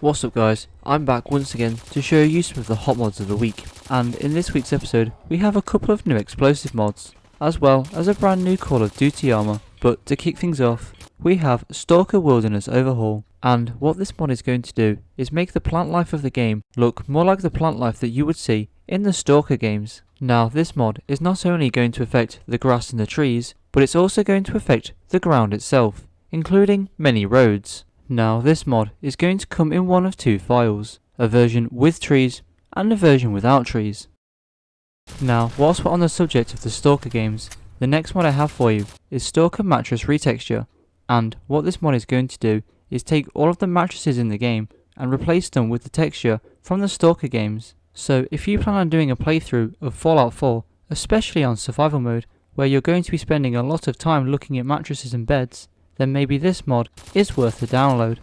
What's up guys, I'm back once again to show you some of the hot mods of the week, and in this week's episode we have a couple of new explosive mods, as well as a brand new Call of Duty armor. But to kick things off, we have Stalker Wilderness Overhaul, and what this mod is going to do is make the plant life of the game look more like the plant life that you would see in the Stalker games. Now this mod is not only going to affect the grass and the trees, but it's also going to affect the ground itself, including many roads. Now this mod is going to come in one of two files, a version with trees and a version without trees. Now whilst we're on the subject of the Stalker games, the next mod I have for you is Stalker Mattress Retexture, and what this mod is going to do is take all of the mattresses in the game and replace them with the texture from the Stalker games. So if you plan on doing a playthrough of Fallout 4, especially on survival mode, where you're going to be spending a lot of time looking at mattresses and beds, then maybe this mod is worth the download.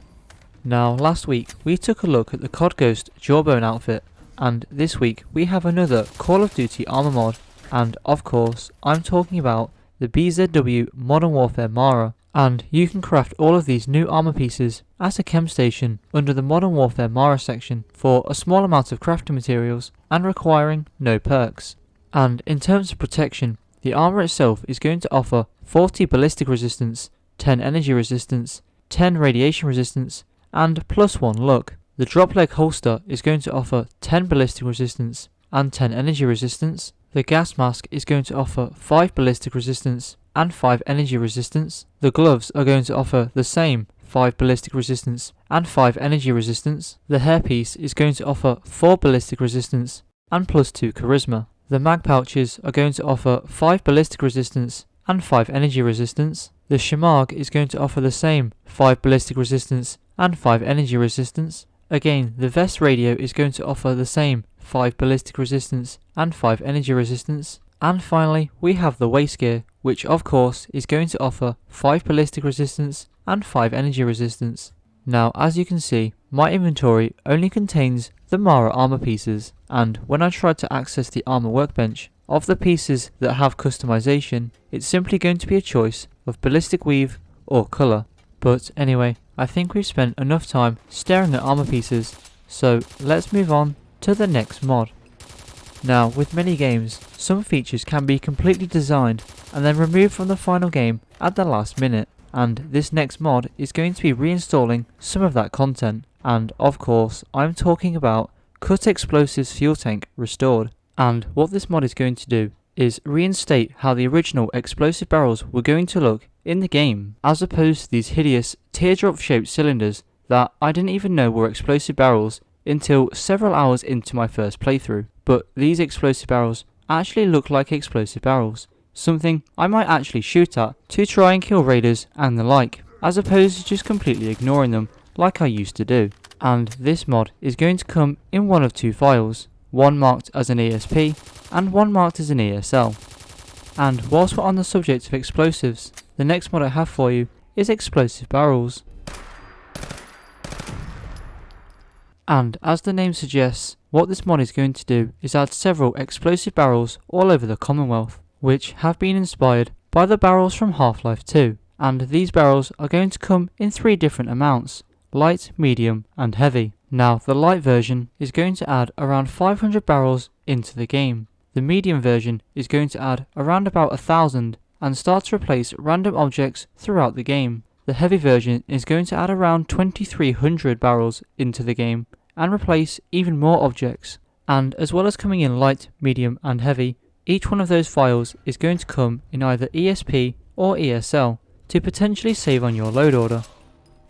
Now last week we took a look at the COD Ghost Jawbone outfit, and this week we have another Call of Duty armor mod, and of course I'm talking about the BZW MW Mara, and you can craft all of these new armor pieces at a chem station under the Modern Warfare Mara section for a small amount of crafting materials and requiring no perks. And in terms of protection, the armor itself is going to offer 40 ballistic resistance, 10 energy resistance, 10 radiation resistance, and +1 luck. The drop leg holster is going to offer 10 ballistic resistance and 10 energy resistance. The gas mask is going to offer 5 ballistic resistance and 5 energy resistance. The gloves are going to offer the same 5 ballistic resistance and 5 energy resistance. The hairpiece is going to offer 4 ballistic resistance and +2 charisma. The mag pouches are going to offer 5 ballistic resistance and 5 energy resistance. The Shamag is going to offer the same 5 ballistic resistance and 5 energy resistance. Again, the vest radio is going to offer the same 5 ballistic resistance and 5 energy resistance. And finally, we have the waist gear, which of course is going to offer 5 ballistic resistance and 5 energy resistance. Now as you can see, my inventory only contains the Mara armor pieces, and when I tried to access the armor workbench, of the pieces that have customization, it's simply going to be a choice of ballistic weave or colour. But anyway, I think we've spent enough time staring at armor pieces, so let's move on to the next mod. Now with many games, some features can be completely designed and then removed from the final game at the last minute, and this next mod is going to be reinstalling some of that content, and of course I'm talking about Cut Explosives Fuel Tank Restored. And what this mod is going to do is reinstate how the original explosive barrels were going to look in the game, as opposed to these hideous teardrop shaped cylinders that I didn't even know were explosive barrels until several hours into my first playthrough. But these explosive barrels actually look like explosive barrels, something I might actually shoot at to try and kill raiders and the like, as opposed to just completely ignoring them like I used to do. And this mod is going to come in one of two files, one marked as an ESP and one marked as an ESL. And whilst we're on the subject of explosives, the next mod I have for you is explosive barrels. And as the name suggests, what this mod is going to do is add several explosive barrels all over the Commonwealth, which have been inspired by the barrels from Half-Life 2. And these barrels are going to come in 3 different amounts: light, medium and heavy. Now the light version is going to add around 500 barrels into the game. The medium version is going to add around about 1,000 and start to replace random objects throughout the game. The heavy version is going to add around 2,300 barrels into the game and replace even more objects. And as well as coming in light, medium and heavy, each one of those files is going to come in either ESP or ESL to potentially save on your load order.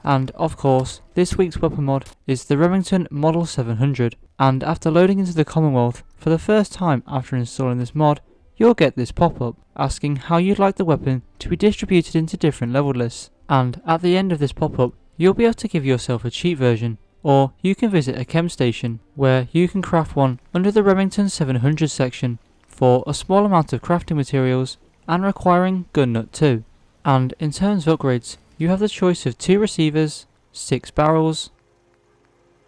And of course, this week's weapon mod is the Remington Model 700, and after loading into the Commonwealth for the first time after installing this mod, you'll get this pop-up asking how you'd like the weapon to be distributed into different level lists. And at the end of this pop-up, you'll be able to give yourself a cheap version, or you can visit a chem station where you can craft one under the Remington 700 section for a small amount of crafting materials and requiring gun nut too. And in terms of upgrades, you have the choice of 2 receivers, 6 barrels,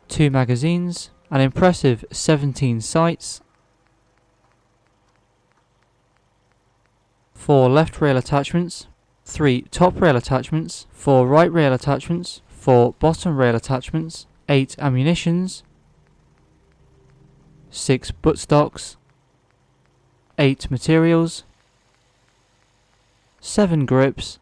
2 magazines, an impressive 17 sights, 4 left rail attachments, 3 top rail attachments, 4 right rail attachments, 4 bottom rail attachments, 8 ammunitions, 6 buttstocks, 8 materials, 7 grips,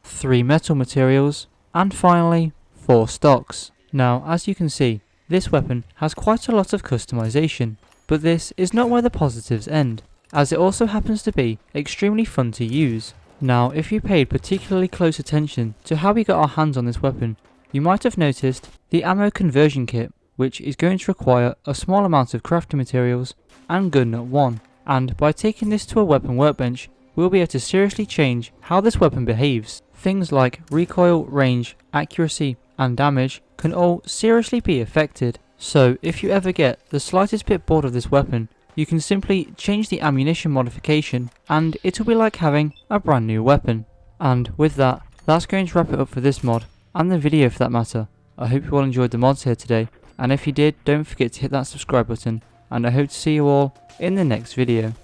3 metal materials, and finally 4 stocks. Now, as you can see, this weapon has quite a lot of customization, but this is not where the positives end, as it also happens to be extremely fun to use. Now, if you paid particularly close attention to how we got our hands on this weapon, you might have noticed the ammo conversion kit, which is going to require a small amount of crafting materials and gun nut 1, and by taking this to a weapon workbench, we'll be able to seriously change how this weapon behaves. Things like recoil, range, accuracy, and damage can all seriously be affected. So if you ever get the slightest bit bored of this weapon, you can simply change the ammunition modification and it'll be like having a brand new weapon. And with that, that's going to wrap it up for this mod, and the video for that matter. I hope you all enjoyed the mods here today, and if you did, don't forget to hit that subscribe button, and I hope to see you all in the next video.